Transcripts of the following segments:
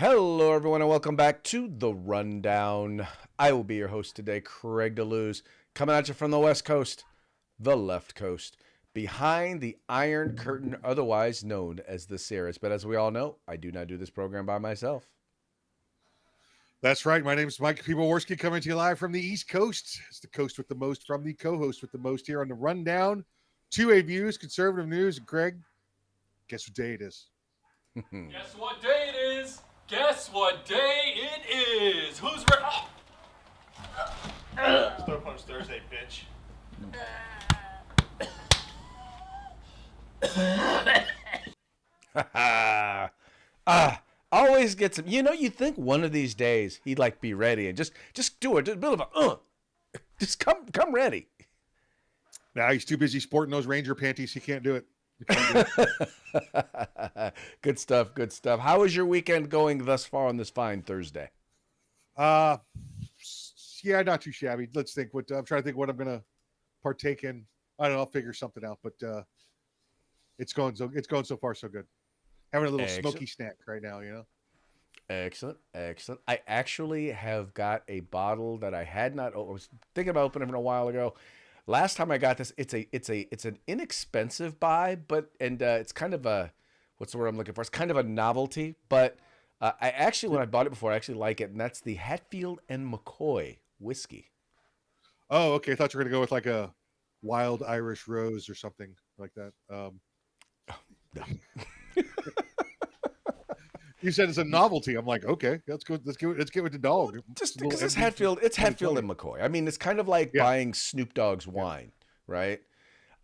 Hello, everyone, and welcome back to The Rundown. I will be your host today, Craig DeLuz, coming at you from the West Coast, the left coast, behind the Iron Curtain, otherwise known as the Cirrus. But as we all know, I do not do this program by myself. That's right. My name is Mike Piwowarski, coming to you live from the East Coast. It's the coast with the most from the co-host with the most here on The Rundown. 2A Views, conservative news. And Craig, guess what day it is? Guess what day it is? Guess what day it is? Who's ready? Throw punch Thursday, bitch. Always gets him. You think one of these days he'd be ready and just do it. Just a bit of just come ready. Now he's too busy sporting those Ranger panties. He can't do it. Good stuff. Good stuff. How is your weekend going thus far on this fine Thursday? Yeah, not too shabby. Let's think. I'm trying to think what I'm gonna partake in. I don't know. I'll figure something out. But it's going so far so good. Having a little smoky snack right now, Excellent. I actually have got a bottle that I had not. I was thinking about opening it a while ago. Last time I got this, it's an inexpensive buy, but it's kind of a, what's the word I'm looking for? It's kind of a novelty, but I actually, when I bought it before, I actually like it, and that's the Hatfield and McCoy whiskey. Oh, okay. I thought you were gonna go with like a wild Irish rose or something like that. No. You said it's a novelty. I'm like, okay, let's go. Let's get with the dog. Just because it's Hatfield and McCoy. I mean, it's kind of like buying Snoop Dogg's wine, right?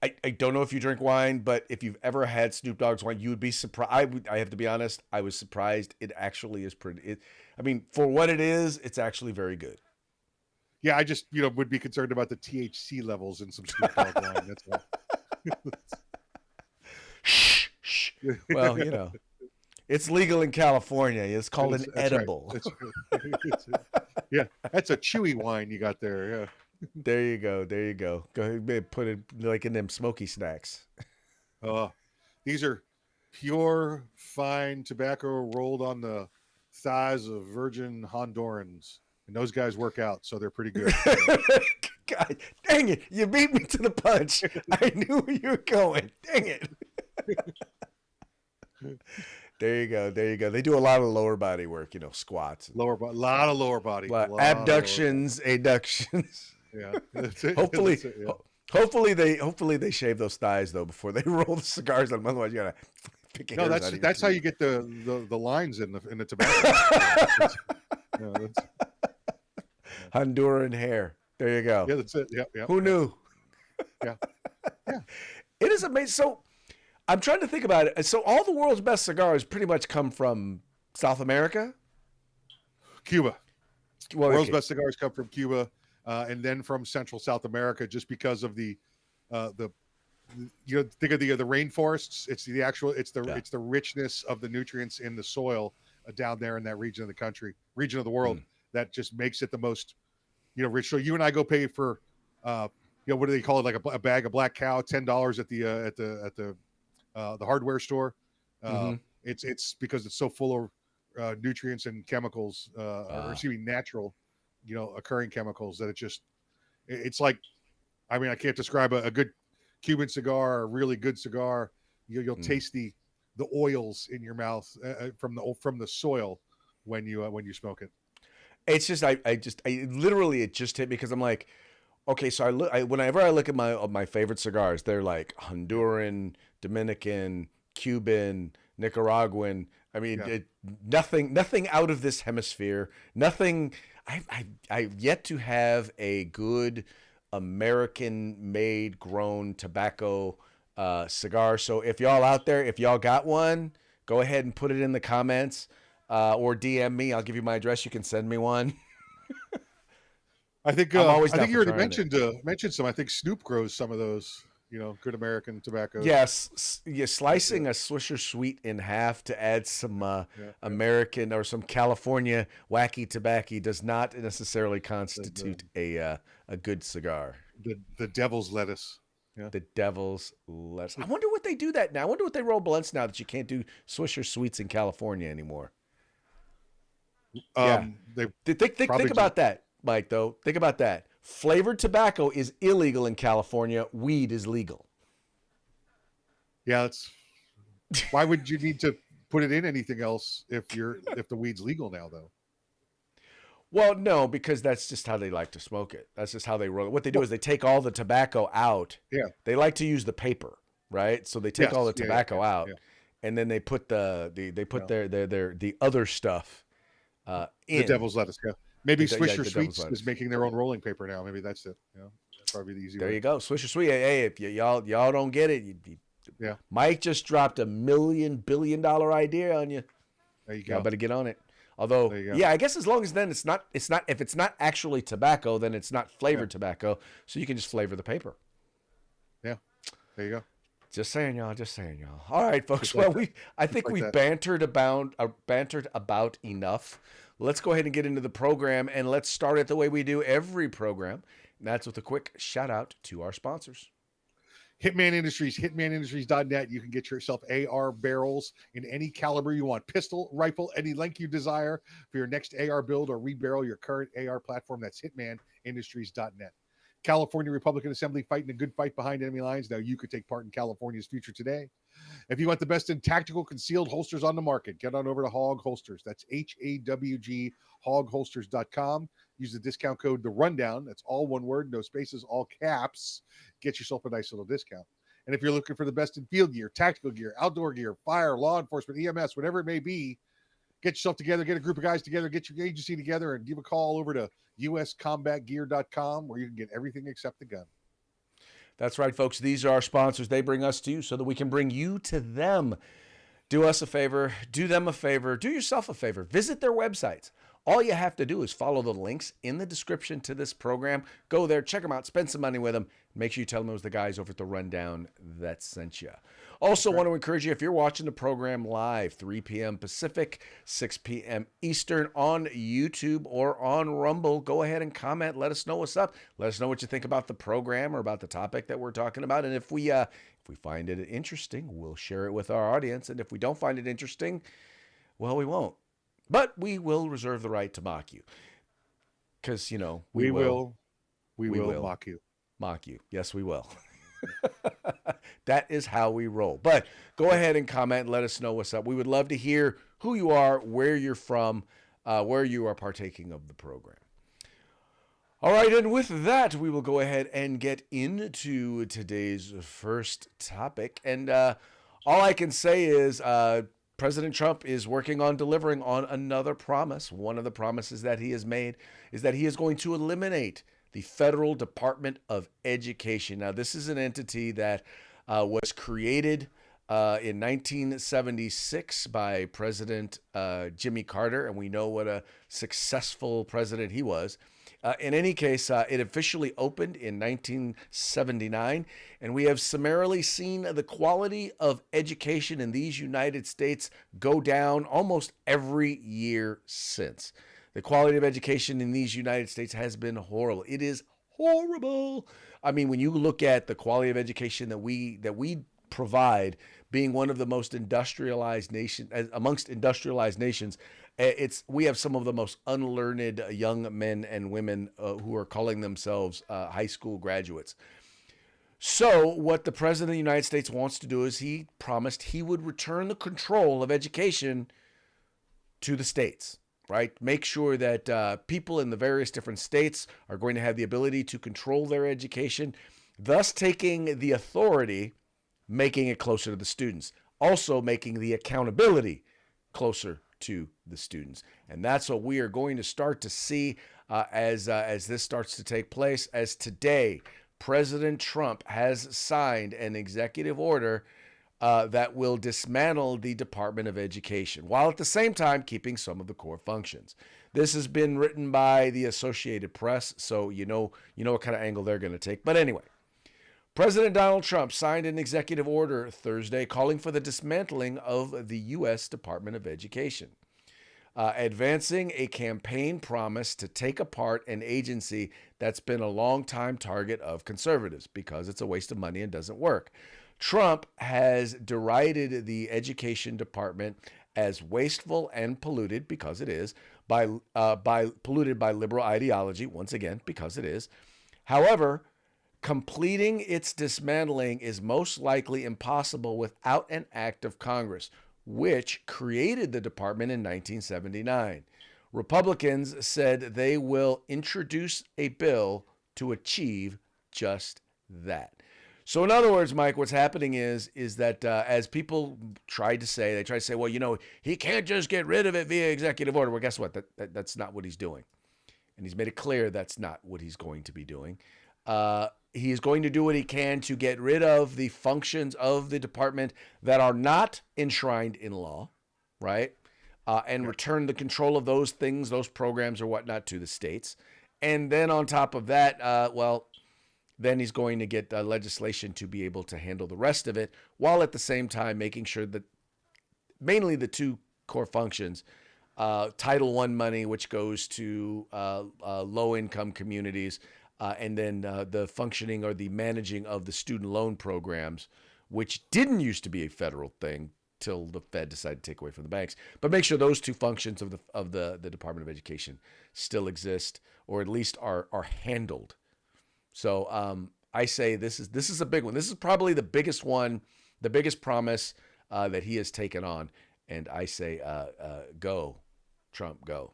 I don't know if you drink wine, but if you've ever had Snoop Dogg's wine, you would be surprised. I have to be honest. I was surprised. It actually is pretty. I mean, for what it is, it's actually very good. Yeah, I just would be concerned about the THC levels in some Snoop Dogg wine. That's all. Shh. Well, it's legal in California. It's called an edible. Right. Yeah, that's a chewy wine you got there. Yeah. There you go. Go ahead, put it like in them smoky snacks. These are pure, fine tobacco rolled on the thighs of virgin Hondurans, and those guys work out, so they're pretty good. God, dang it! You beat me to the punch. I knew where you were going. Dang it! There you go. They do a lot of lower body work, squats. A lot of lower body. Abductions, adductions. Yeah. Hopefully they shave those thighs though before they roll the cigars on them. Otherwise you gotta pick your hairs out. That's how you get the lines in the tobacco. Honduran hair. There you go. Yeah, that's it. Yeah. Who knew? Yeah. It is amazing. So I'm trying to think about it. So all the world's best cigars pretty much come from South America? Cuba. Well, world's best cigars come from Cuba, and then from Central South America, just because of the think of the rainforests. It's the richness of the nutrients in the soil down there in that region of the world that just makes it the most rich. So you and I go pay for what do they call it, like a bag of Black Cow, $10 at the hardware store. It's because it's so full of nutrients and chemicals, or natural, occurring chemicals, that it's like, I mean, I can't describe a good Cuban cigar, a really good cigar. You'll taste the oils in your mouth from the soil when you smoke it. It's just I literally it just hit me because I'm like, okay, so whenever I look at my favorite cigars, they're like Honduran, Dominican, Cuban, Nicaraguan. I mean, nothing out of this hemisphere. Nothing. I've yet to have a good American-made, grown tobacco cigar. So if y'all out there, if y'all got one, go ahead and put it in the comments or DM me. I'll give you my address. You can send me one. I think you already mentioned some. I think Snoop grows some of those, good American tobacco. Yes, slicing a Swisher Sweet in half to add some American or some California wacky tobacco does not necessarily constitute a good cigar. The devil's lettuce. Yeah. The devil's lettuce. I wonder what they do that now. I wonder what they roll blunts now that you can't do Swisher Sweets in California anymore. Yeah. They Think probably about that, Mike, though. Think about that. Flavored tobacco is illegal in California. Weed is legal. yeah, it's why would you need to put it in anything else if the weed's legal now though? Well, no, because that's just how they like to smoke it. That's just how they roll it. What they do Well, is they take all the tobacco out. yeah. They like to use the paper, right? So they take all Yes. the tobacco Yeah. out, and then they put the other stuff The in. devil's lettuce. Yeah. Maybe Swisher The devil's Sweets lettuce. is making their own rolling paper now. Maybe that's it. That's probably the easy There way. you go. Swisher Sweet. Hey, if y'all don't get it, Yeah. Mike just dropped $1 billion idea on you. There you Y'all go. better get on it. Although, There you go. yeah, I guess as long as then it's not if it's not actually tobacco, then it's not flavored tobacco. So you can just flavor the paper. Yeah. There you go. Just saying, y'all. Just saying, y'all. All right, folks. Just like Well, I think like we've that. bantered about enough. Let's go ahead and get into the program, and let's start it the way we do every program. And that's with a quick shout out to our sponsors. Hitman Industries, hitmanindustries.net. You can get yourself AR barrels in any caliber you want, pistol, rifle, any length you desire for your next AR build or rebarrel your current AR platform. That's hitmanindustries.net. California Republican Assembly, fighting a good fight behind enemy lines. Now you could take part in California's future today. If you want the best in tactical concealed holsters on the market, get on over to Hog Holsters. That's HAWG, hogholsters.com. Use the discount code The Rundown. That's all one word, no spaces, all caps. Get yourself a nice little discount. And if you're looking for the best in field gear, tactical gear, outdoor gear, fire, law enforcement, EMS, whatever it may be, get yourself together, get a group of guys together, get your agency together, and give a call over to uscombatgear.com where you can get everything except the gun. That's right, folks. These are our sponsors. They bring us to you so that we can bring you to them. Do us a favor, do them a favor, do yourself a favor. Visit their websites. All you have to do is follow the links in the description to this program. Go there, check them out, spend some money with them. Make sure you tell them it was the guys over at the Rundown that sent you. Also, want to encourage you, if you're watching the program live, 3 p.m. Pacific, 6 p.m. Eastern on YouTube or on Rumble, go ahead and comment. Let us know what's up. Let us know what you think about the program or about the topic that we're talking about. And if we find it interesting, we'll share it with our audience. And if we don't find it interesting, well, we won't. But we will reserve the right to mock you. Because, we will mock you. Mock you. Yes, we will. That is how we roll. But go ahead and comment and let us know what's up. We would love to hear who you are, where you're from, where you are partaking of the program. All right, and with that, we will go ahead and get into today's first topic. And all I can say is President Trump is working on delivering on another promise. One of the promises that he has made is that he is going to eliminate the Federal Department of Education. Now, this is an entity that was created in 1976 by President Jimmy Carter, and we know what a successful president he was. In any case, it officially opened in 1979, and we have summarily seen the quality of education in these United States go down almost every year since. The quality of education in these United States has been horrible. It is horrible. I mean, when you look at the quality of education that we provide, being one of the most industrialized nations amongst industrialized nations, we have some of the most unlearned young men and women who are calling themselves high school graduates. So what the President of the United States wants to do is he promised he would return the control of education to the states. Right? Make sure that people in the various different states are going to have the ability to control their education, thus taking the authority, making it closer to the students, also making the accountability closer to the students. And that's what we are going to start to see as this starts to take place, as today President Trump has signed an executive order that will dismantle the Department of Education, while at the same time keeping some of the core functions. This has been written by the Associated Press, so you know what kind of angle they're going to take. But anyway, President Donald Trump signed an executive order Thursday calling for the dismantling of the U.S. Department of Education, advancing a campaign promise to take apart an agency that's been a long-time target of conservatives because it's a waste of money and doesn't work. Trump has derided the education department as wasteful and polluted, because it is, by polluted by liberal ideology, once again, because it is. However, completing its dismantling is most likely impossible without an act of Congress, which created the department in 1979. Republicans said they will introduce a bill to achieve just that. So, in other words, Mike, what's happening is that as people tried to say, they try to say, well, he can't just get rid of it via executive order. Well, guess what? That's not what he's doing. And he's made it clear that's not what he's going to be doing. He is going to do what he can to get rid of the functions of the department that are not enshrined in law, right? And return the control of those things, those programs or whatnot, to the states. And then on top of that, then he's going to get legislation to be able to handle the rest of it, while at the same time making sure that mainly the two core functions, Title I money, which goes to low-income communities, and then the functioning or the managing of the student loan programs, which didn't used to be a federal thing till the Fed decided to take away from the banks. But make sure those two functions of the Department of Education still exist, or at least are handled. So I say this is a big one. This is probably the biggest one, the biggest promise that he has taken on. And I say, go, Trump, go.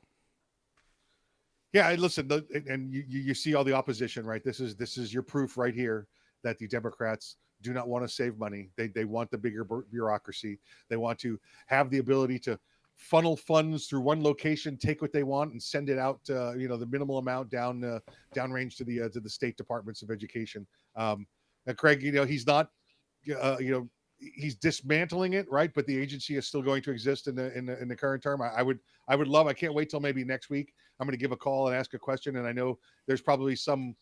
Yeah, listen, and you see all the opposition, right? This is your proof right here that the Democrats do not want to save money. They want the bigger bureaucracy. They want to have the ability to funnel funds through one location, take what they want, and send it out, the minimal amount downrange to the state departments of education. And Craig, he's not, he's dismantling it, right? But the agency is still going to exist in the current term. I can't wait till maybe next week. I'm going to give a call and ask a question, and I know there's probably some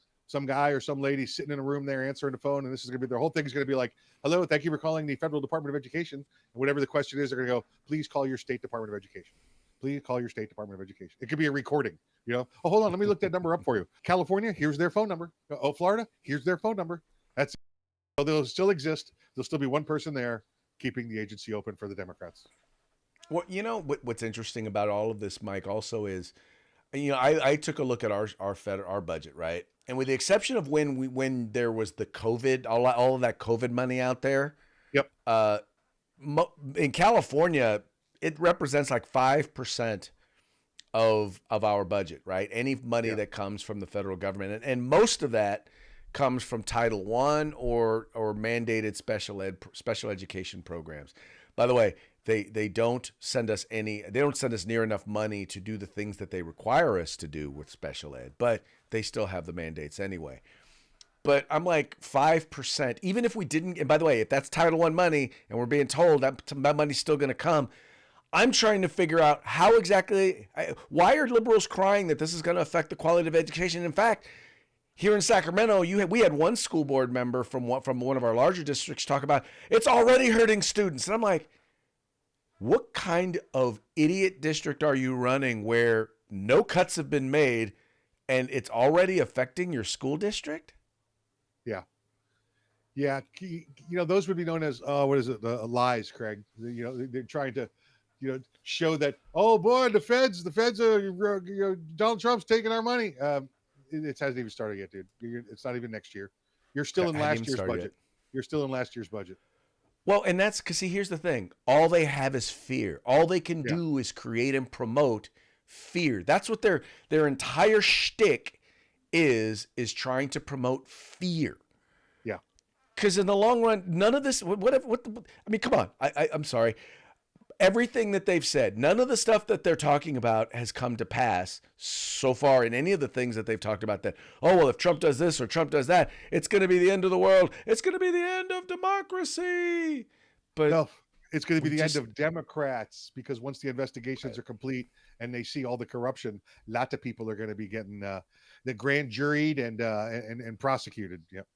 guy or some lady sitting in a room there answering the phone, and this is going to be, their whole thing is going to be like, hello, thank you for calling the Federal Department of Education. And whatever the question is, they're going to go, please call your state Department of Education. Please call your state Department of Education. It could be a recording, Oh, hold on, let me look that number up for you. California, here's their phone number. Oh, Florida, here's their phone number. That's it. So they'll still exist. There'll still be one person there keeping the agency open for the Democrats. Well, what's interesting about all of this, Mike, also is, I took a look at our budget, right? And with the exception of when there was the COVID, all of that COVID money out there. Yep. In California, it represents like 5% of our budget, right? Any money that comes from the federal government, and most of that comes from Title I or mandated special education programs. By the way, they don't send us near enough money to do the things that they require us to do with special ed, but they still have the mandates anyway. But I'm like 5%, even if we didn't, and by the way, if that's Title I money and we're being told that money's still going to come, I'm trying to figure out how exactly, why are liberals crying that this is going to affect the quality of education? In fact, here in Sacramento, we had one school board member from one of our larger districts talk about it's already hurting students. And I'm like, what kind of idiot district are you running where no cuts have been made and it's already affecting your school district? Yeah. Yeah. Those would be known as, lies, Craig. They're trying to, show that, oh boy, the feds are, Donald Trump's taking our money. It hasn't even started yet, dude. It's not even next year. You're still in last year's budget. You're still in last year's budget. Well, and that's because, see, here's the thing. All they have is fear. All they can do is create and promote fear. That's what their entire shtick is trying to promote fear. Yeah. Because in the long run, none of this, come on. I'm sorry. Everything that they've said, none of the stuff that they're talking about has come to pass so far in any of the things that they've talked about that, oh, well, if Trump does this or Trump does that, it's going to be the end of the world. It's going to be the end of democracy. But no, it's going to be the end of Democrats, because once the investigations are complete and they see all the corruption, lots of people are going to be getting the grand juried and prosecuted. Yep.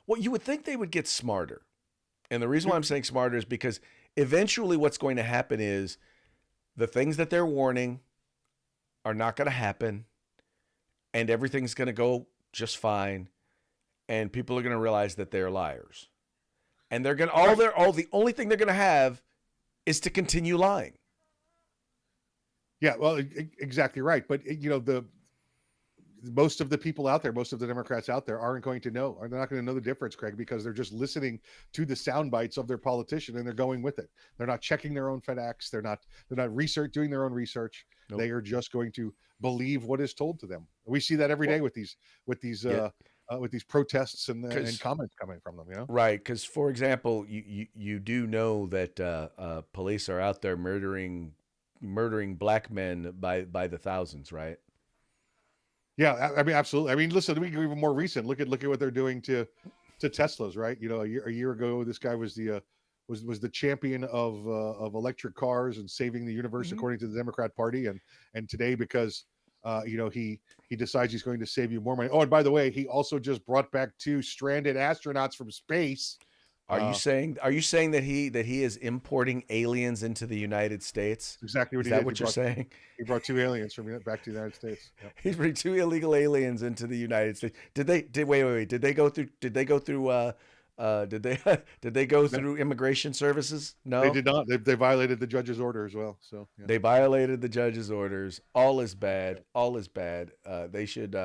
Well, you would think they would get smarter. And the reason why I'm saying smarter is because eventually what's going to happen is the things that they're warning are not going to happen, and everything's going to go just fine, and people are going to realize that they're liars. And they're going to the only thing they're going to have is to continue lying. Yeah, well, exactly right. But the most of the people out there, most of the Democrats out there aren't going to know, or they're not going to know the difference, Craig, because they're just listening to the sound bites of their politician and they're going with it. They're not checking their own FedEx. They're not doing their own research. Nope. They are just going to believe what is told to them. We see that every day with these Yeah. with these protests and comments coming from them. Right, because for example, you do know that police are out there murdering black men by the thousands, right? Yeah, I mean, absolutely. I mean, listen, we go even more recent. Look at what they're doing to Teslas, right? A year ago, this guy was the champion of electric cars and saving the universe, according to the Democrat Party, and today, because he decides he's going to save you more money. Oh, and by the way, he also just brought back 2 stranded astronauts from space. Are you saying that he is importing aliens into the United States? Exactly what is he that did. what you're saying? He brought 2 aliens back to the United States. Yep. He's bringing 2 illegal aliens into the United States. Did they go through did they go through immigration services? No, they did not. They violated the judge's order as well. So yeah. They violated the judge's orders. All is bad. All is bad. They should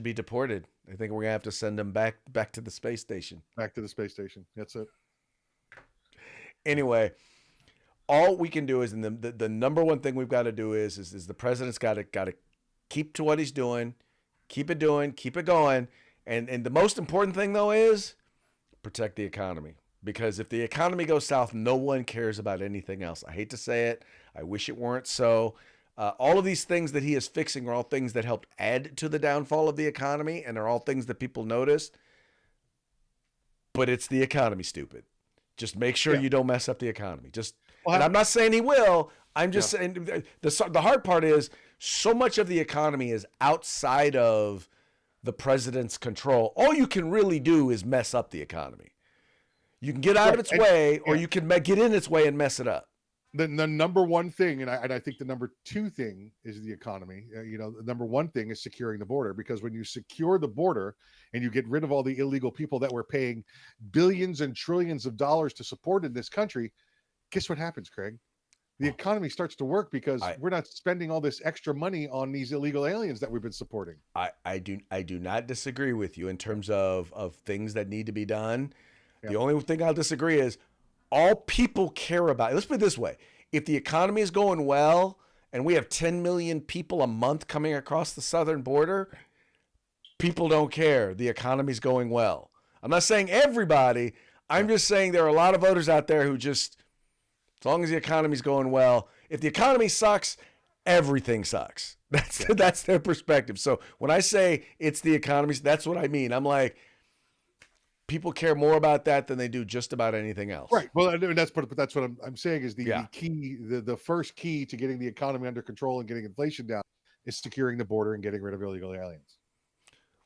be deported. I think we're gonna have to send them back to the space station. Back to the space station. That's it. Anyway, all we can do is, and the number one thing we've got to do is the president's got to keep to what he's doing, keep it going, and the most important thing though is protect the economy, because if the economy goes south, no one cares about anything else. I hate to say it. I wish it weren't so. All of these things that he is fixing are all things that helped add to the downfall of the economy, and are all things that people notice. But it's the economy, stupid. Just make sure you don't mess up the economy. And I'm not saying he will. I'm just saying the hard part is so much of the economy is outside of the president's control. All you can really do is mess up the economy. You can get out of its way, or you can get in its way and mess it up. The number one thing, and I think the number 2 thing is the economy. The number 1 thing is securing the border, because when you secure the border and you get rid of all the illegal people that we're paying billions and trillions of dollars to support in this country, guess what happens, Craig? The economy starts to work, because we're not spending all this extra money on these illegal aliens that we've been supporting. I do not disagree with you in terms of things that need to be done. Yeah. The only thing I'll disagree is all people care about. Let's put it this way. If the economy is going well and we have 10 million people a month coming across the southern border, people don't care. The economy's going well. I'm not saying everybody. I'm just saying there are a lot of voters out there who just, as long as the economy's going well, if the economy sucks, everything sucks. That's their perspective. So when I say it's the economy, that's what I mean. I'm like, people care more about that than they do just about anything else. Right. Well, that's what I'm saying is the key, the first key to getting the economy under control and getting inflation down is securing the border and getting rid of illegal aliens.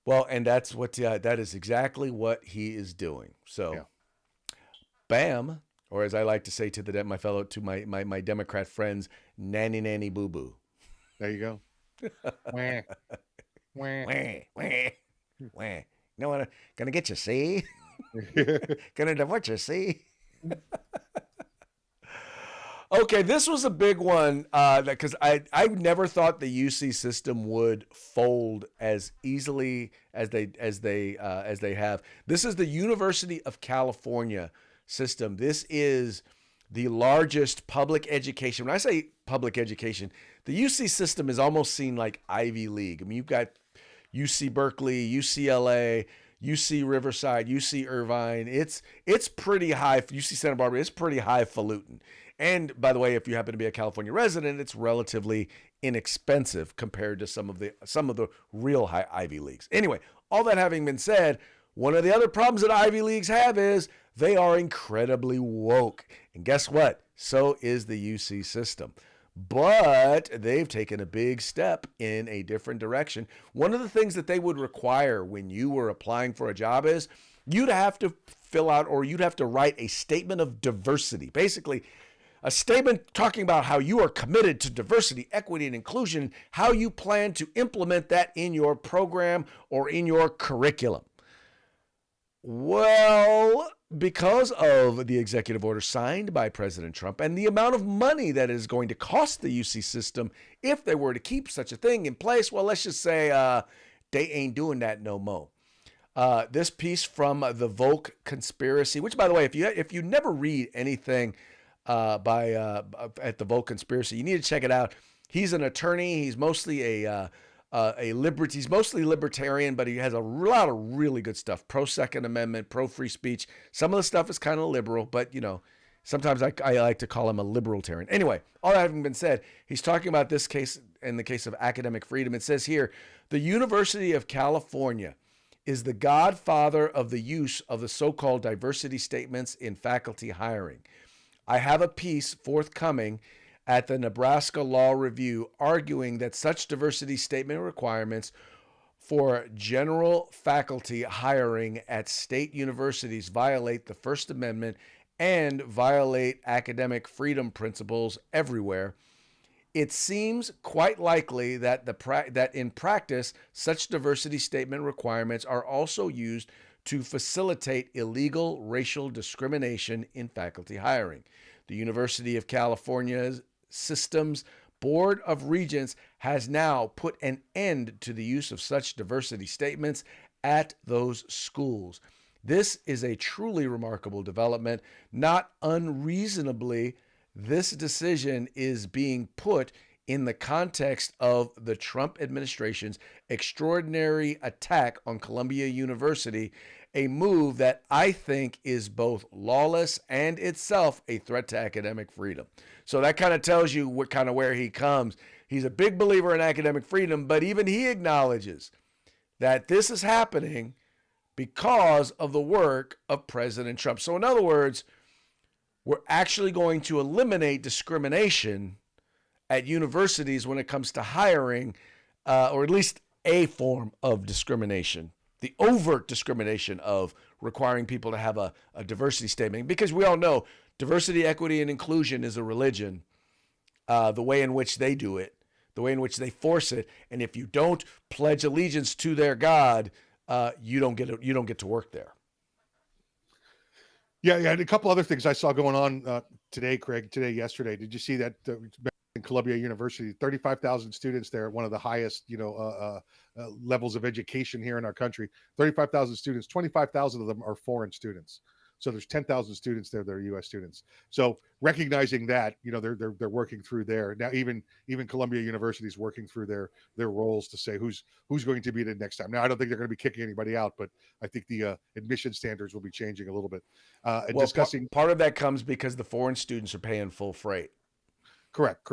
Well, and that's that is exactly what he is doing. So, bam, or as I like to say to my Democrat friends, nanny boo boo. There you go. Wah. Wah. Wah. Wah. Wah. No one gonna get you, see? Gonna divorce you, see? Okay, this was a big one because I never thought the UC system would fold as easily as they have. This is the University of California system. This is the largest public education. When I say public education, the UC system is almost seen like Ivy League. I mean, you've got UC Berkeley, UCLA, UC Riverside, UC Irvine. It's pretty high. UC Santa Barbara, it's pretty highfalutin. And by the way, if you happen to be a California resident, it's relatively inexpensive compared to some of the real high Ivy Leagues. Anyway, all that having been said, one of the other problems that Ivy Leagues have is they are incredibly woke. And guess what? So is the UC system. But they've taken a big step in a different direction. One of the things that they would require when you were applying for a job is you'd have to fill out, or you'd have to write a statement of diversity. Basically, a statement talking about how you are committed to diversity, equity, and inclusion, how you plan to implement that in your program or in your curriculum. Well, because of the executive order signed by President Trump and the amount of money that it is going to cost the UC system if they were to keep such a thing in place, well, let's just say they ain't doing that no more. This piece from the Volk Conspiracy, which, by the way, if you never read anything at the Volk Conspiracy, you need to check it out. He's an attorney. He's mostly he's mostly libertarian, but he has a lot of really good stuff. Pro Second Amendment, pro free speech. Some of the stuff is kind of liberal, but sometimes I like to call him a libertarian. Anyway, all that having been said, he's talking about this case in the case of academic freedom. It says here, the University of California is the godfather of the use of the so-called diversity statements in faculty hiring. I have a piece forthcoming at the Nebraska Law Review arguing that such diversity statement requirements for general faculty hiring at state universities violate the First Amendment and violate academic freedom principles everywhere. It seems quite likely that that in practice, such diversity statement requirements are also used to facilitate illegal racial discrimination in faculty hiring. The University of California's Systems Board of Regents has now put an end to the use of such diversity statements at those schools. This is a truly remarkable development. Not unreasonably, this decision is being put in the context of the Trump administration's extraordinary attack on Columbia University, a move that I think is both lawless and itself a threat to academic freedom. So that kind of tells you where he comes. He's a big believer in academic freedom, but even he acknowledges that this is happening because of the work of President Trump. So in other words, we're actually going to eliminate discrimination at universities when it comes to hiring, or at least a form of discrimination, the overt discrimination of requiring people to have a diversity statement. Because we all know diversity, equity, and inclusion is a religion, the way in which they do it, the way in which they force it. And if you don't pledge allegiance to their God, you don't get to work there. Yeah, and a couple other things I saw going on today, Craig. Yesterday. Did you see that in Columbia University, 35,000 students there, one of the highest, levels of education here in our country. 35,000 students. 25,000 of them are foreign students. So there's 10,000 students there that are U.S. students. So recognizing that, they're working through there now. Even Columbia University is working through their roles to say who's going to be the next time. Now I don't think they're going to be kicking anybody out, but I think the admission standards will be changing a little bit. And well, discussing part of that comes because the foreign students are paying full freight. Correct.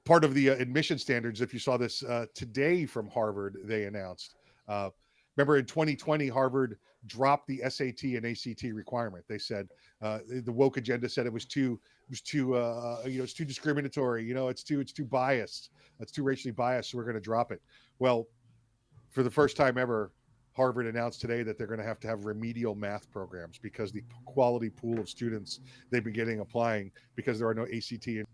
Part of the admission standards, if you saw this today from Harvard, they announced. Remember in 2020, Harvard dropped the SAT and ACT requirement. They said the woke agenda said it was too it's too discriminatory. It's too biased. It's too racially biased. So we're going to drop it. Well, for the first time ever, Harvard announced today that they're going to have remedial math programs because the quality pool of students they've been getting applying, because there are no ACT and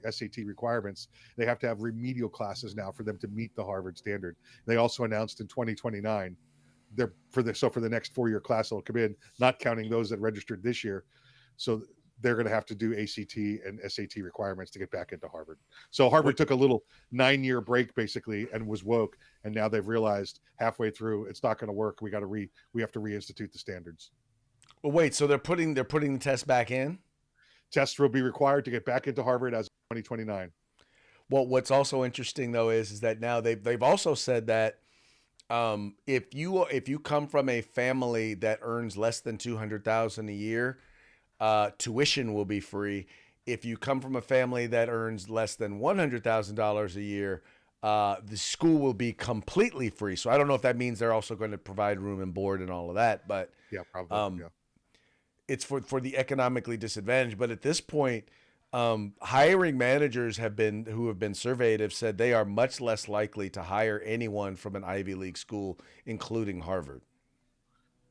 SAT requirements, they have to have remedial classes now for them to meet the Harvard standard. They also announced in 2029, for the next 4-year class that'll come in, not counting those that registered this year. So they're going to have to do ACT and SAT requirements to get back into Harvard. So Harvard took a little 9-year break basically and was woke. And now they've realized halfway through it's not going to work. We have to reinstitute the standards. Well, wait, so they're putting the test back in? Tests will be required to get back into Harvard as of 2029. Well, what's also interesting though is that now they've also said that if you come from a family that earns less than $200,000 a year, tuition will be free. If you come from a family that earns less than $100,000 a year, the school will be completely free. So I don't know if that means they're also going to provide room and board and all of that, but yeah, probably. It's for the economically disadvantaged. But at this point, hiring managers who have been surveyed have said they are much less likely to hire anyone from an Ivy League school, including Harvard.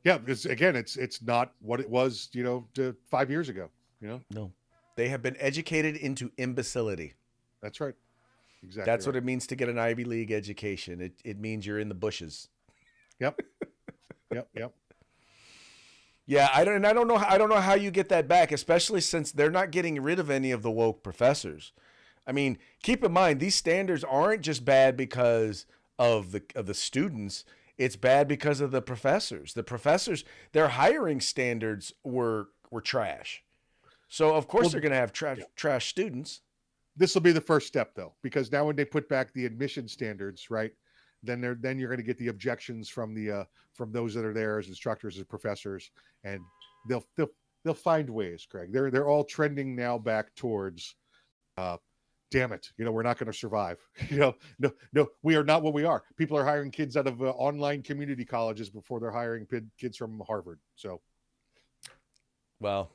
Yeah, it's not what it was, 5 years ago. No, they have been educated into imbecility. That's right. Exactly. That's what it means to get an Ivy League education. It means you're in the bushes. Yep. Yep. Yeah, I don't know. I don't know how you get that back, especially since they're not getting rid of any of the woke professors. I mean, keep in mind these standards aren't just bad because of the students. It's bad because of the professors. The professors, their hiring standards were trash. So of course Well, they're going to have yeah. trash students. This will be the first step though, because now when they put back the admission standards, right, then you're going to get the objections from those that are there as instructors, as professors, and they'll they'll they'll find ways, Craig. They're all trending now back towards uh damn it, we're not going to survive. No, we are not what we are. People are hiring kids out of online community colleges before they're hiring kids from Harvard. So Well,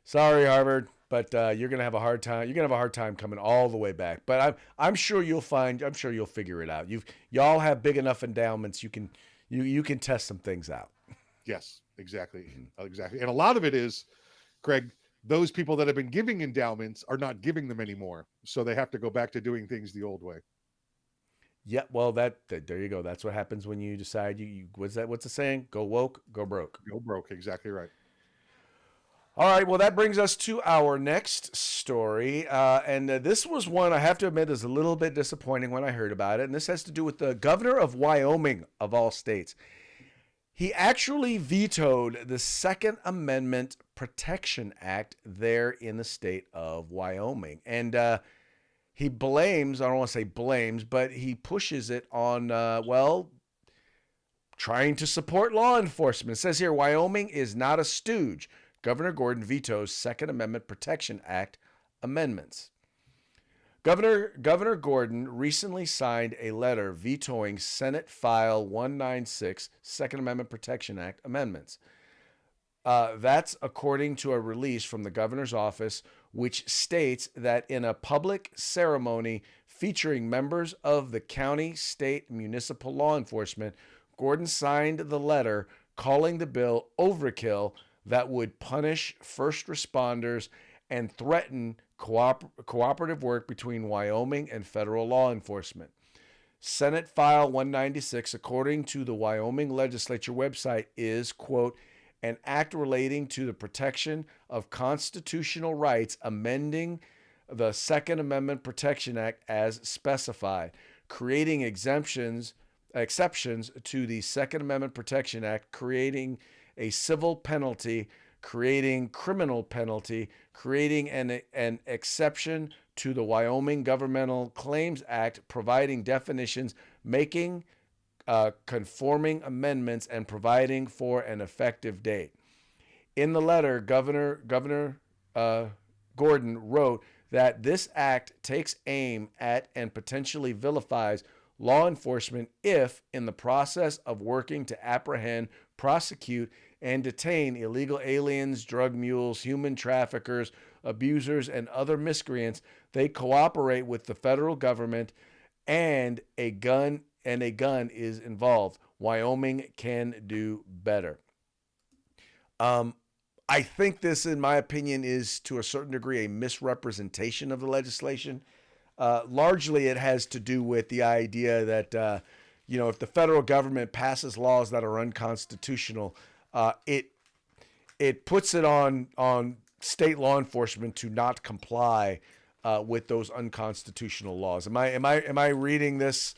sorry, Harvard, but you're gonna have a hard time. You're gonna have a hard time coming all the way back. But I'm sure you'll find. I'm sure you'll figure it out. Y'all have big enough endowments. You can test some things out. yes, exactly. Exactly. And a lot of it is, Greg, those people that have been giving endowments are not giving them anymore. So they have to go back to doing things the old way. Yeah. Well, there you go. That's what happens when you decide you what's that? What's the saying? Go woke, go broke. Go broke. Exactly right. All right. Well, that brings us to our next story, and this was one I have to admit is a little bit disappointing when I heard about it. And this has to do with the governor of Wyoming, of all states. He actually vetoed the Second Amendment Protection Act there in the state of Wyoming. And he blames, I don't want to say blames, but he pushes it on, trying to support law enforcement. It says here Wyoming is not a stooge. Governor Gordon vetoes Second Amendment Protection Act amendments. Governor Gordon recently signed a letter vetoing Senate File 196 Second Amendment Protection Act amendments. That's according to a release from the governor's office, which states that in a public ceremony featuring members of the county, state, municipal law enforcement, Gordon signed the letter calling the bill overkill that would punish first responders and threaten cooperative work between Wyoming and federal law enforcement. Senate File 196, according to the Wyoming legislature website, is, quote, an act relating to the protection of constitutional rights, amending the Second Amendment Protection Act as specified, creating exceptions to the Second Amendment Protection Act, creating a civil penalty, creating criminal penalty, creating an exception to the Wyoming Governmental Claims Act, providing definitions, making conforming amendments, and providing for an effective date. In the letter, Governor Gordon wrote that this act takes aim at and potentially vilifies law enforcement if, in the process of working to apprehend, prosecute, and detain illegal aliens, drug mules, human traffickers, abusers, and other miscreants, they cooperate with the federal government and a gun is involved. Wyoming can do better. I think this, in my opinion, is to a certain degree a misrepresentation of the legislation. Largely, it has to do with the idea that if the federal government passes laws that are unconstitutional, it puts it on state law enforcement to not comply with those unconstitutional laws. Am I reading this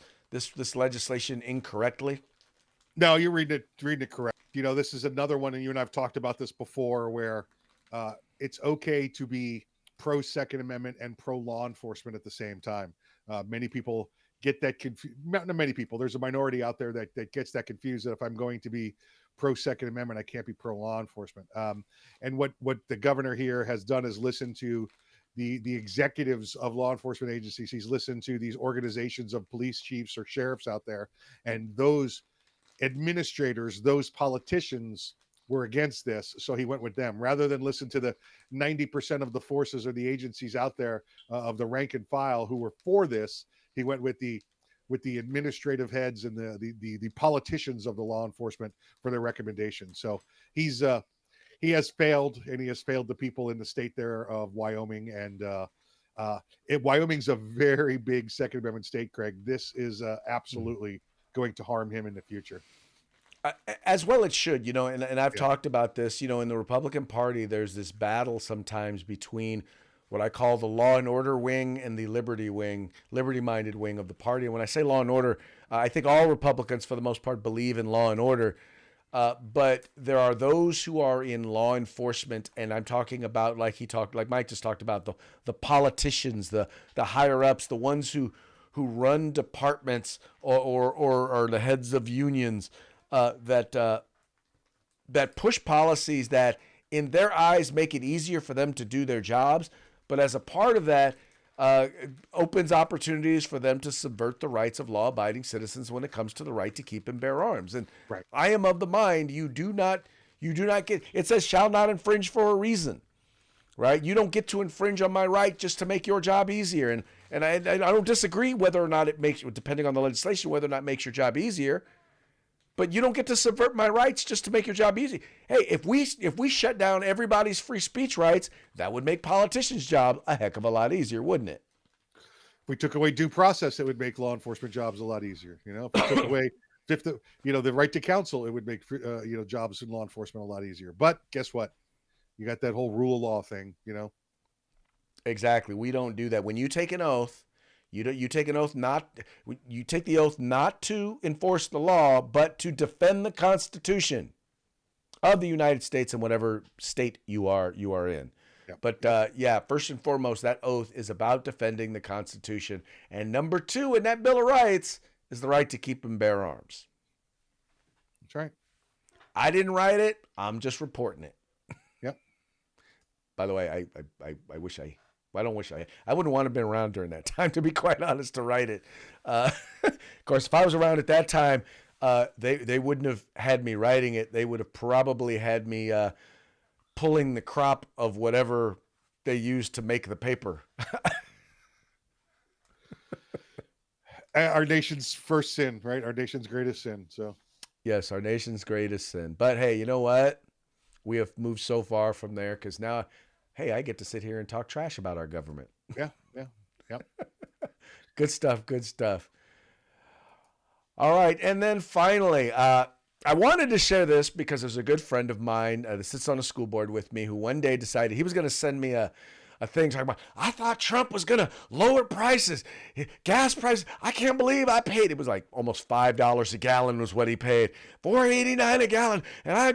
legislation incorrectly? No, you're reading it correct. This is another one, and you and I've talked about this before, where it's okay to be pro Second Amendment and pro law enforcement at the same time. Many people get that confused. Not many people. There's a minority out there that gets that confused. That if I'm going to be pro Second Amendment, I can't be pro law enforcement. And what the governor here has done is listen to the executives of law enforcement agencies. He's listened to these organizations of police chiefs or sheriffs out there, and those administrators, those politicians were against this. So he went with them rather than listen to the 90% of the forces or the agencies out there of the rank and file who were for this. He went with the administrative heads and the politicians of the law enforcement for their recommendations. So he has failed, and he has failed the people in the state there of Wyoming. And Wyoming's a very big Second Amendment state, Craig. This is absolutely going to harm him in the future. As well it should, and I've Yeah. talked about this, in the Republican Party, there's this battle sometimes between what I call the law and order wing and the liberty-minded wing of the party. And when I say law and order, I think all Republicans, for the most part, believe in law and order. But there are those who are in law enforcement, and I'm talking about, like Mike just talked about, the politicians, the higher ups, the ones who run departments or the heads of unions that push policies that, in their eyes, make it easier for them to do their jobs, but as a part of that, opens opportunities for them to subvert the rights of law-abiding citizens when it comes to the right to keep and bear arms. And Right. I am of the mind you do not get. It says shall not infringe for a reason, right? You don't get to infringe on my right just to make your job easier. And I don't disagree whether or not it makes, depending on the legislation, whether or not it makes your job easier. But you don't get to subvert my rights just to make your job easy. Hey, if we shut down everybody's free speech rights, that would make politicians' job a heck of a lot easier, wouldn't it? If we took away due process, it would make law enforcement jobs a lot easier. If we took away the right to counsel, it would make jobs in law enforcement a lot easier. But guess what? You got that whole rule of law thing. Exactly. We don't do that. When you take an oath, you take an oath you take the oath not to enforce the law, but to defend the Constitution of the United States in whatever state you are in. Yeah. But first and foremost, that oath is about defending the Constitution. And number 2 in that Bill of Rights is the right to keep and bear arms. That's right. I didn't write it. I'm just reporting it. Yep. By the way, I wish I don't wish I wouldn't want to have been around during that time, to be quite honest, to write it. Of course, if I was around at that time, they wouldn't have had me writing it. They would have probably had me pulling the crop of whatever they used to make the paper. Our nation's first sin, right? Our nation's greatest sin. So Yes, our nation's greatest sin. But hey, you know what? We have moved so far from there because now, hey, I get to sit here and talk trash about our government. yeah. Good stuff. Good stuff. All right. And then finally, I wanted to share this because there's a good friend of mine that sits on a school board with me who one day decided he was going to send me a thing talking about, I thought Trump was going to lower prices, gas prices. I can't believe I paid. It was like almost $5 a gallon was what he paid, $4.89 a gallon. And I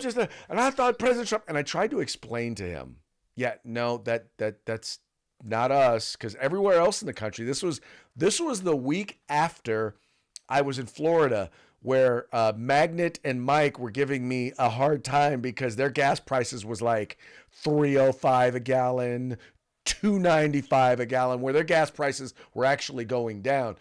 thought President Trump, and I tried to explain to him, yeah, no, that's not us, because everywhere else in the country, this was the week after I was in Florida, where Magnet and Mike were giving me a hard time because their gas prices was like $3.05 a gallon, $2.95 a gallon, where their gas prices were actually going down.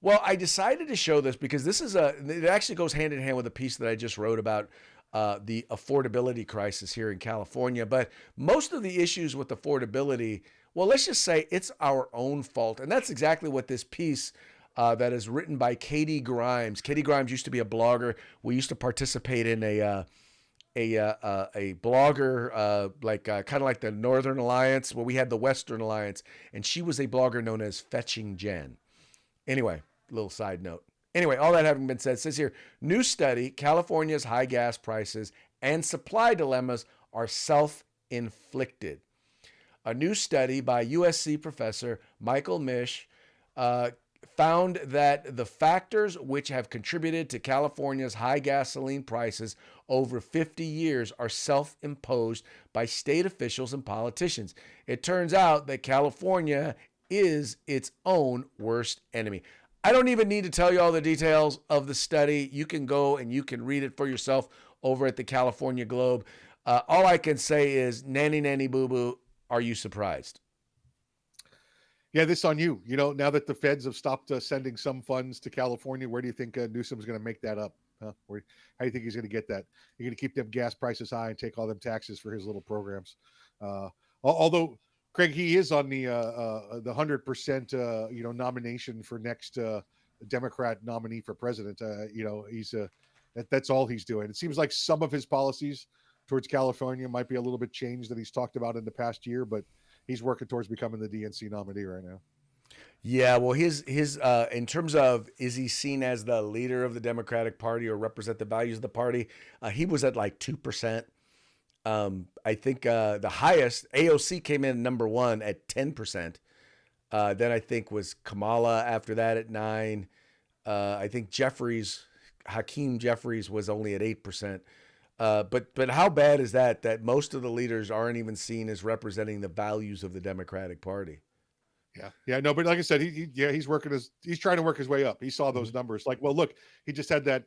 Well, I decided to show this because it actually goes hand in hand with a piece that I just wrote about the affordability crisis here in California. But most of the issues with affordability, well, let's just say it's our own fault. And that's exactly what this piece that is written by Katie Grimes. Katie Grimes used to be a blogger. We used to participate in a blogger, kind of like the Northern Alliance, where we had the Western Alliance, and she was a blogger known as Fetching Jen. Anyway, little side note. Anyway, all that having been said, it says here, new study, California's high gas prices and supply dilemmas are self-inflicted. A new study by USC professor Michael Mish found that the factors which have contributed to California's high gasoline prices over 50 years are self-imposed by state officials and politicians. It turns out that California is its own worst enemy. I don't even need to tell you all the details of the study. You can go and you can read it for yourself over at the California Globe. All I can say is, nanny, nanny, boo-boo, are you surprised? Yeah, this on you. Now that the feds have stopped sending some funds to California, where do you think Newsom's going to make that up? Huh? How do you think he's going to get that? You're going to keep them gas prices high and take all them taxes for his little programs. Although, Craig, he is on the 100% nomination for next Democrat nominee for president. He's that's all he's doing. It seems like some of his policies towards California might be a little bit changed that he's talked about in the past year, but he's working towards becoming the DNC nominee right now. Yeah, well, his in terms of is he seen as the leader of the Democratic Party or represent the values of the party? He was at like 2%. I think the highest AOC came in number one at 10%. Then I think was Kamala after that at 9. I think Hakeem Jeffries was only at 8%. But how bad is that? That most of the leaders aren't even seen as representing the values of the Democratic Party. Yeah, no, but like I said, he's trying to work his way up. He saw those numbers. Like, well, look, he just had that,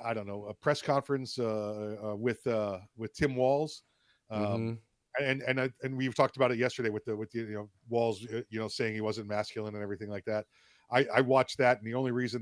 I don't know, a press conference with Tim Walz, Mm-hmm. and we've talked about it yesterday with Walz, saying he wasn't masculine and everything like that. I watched that, and the only reason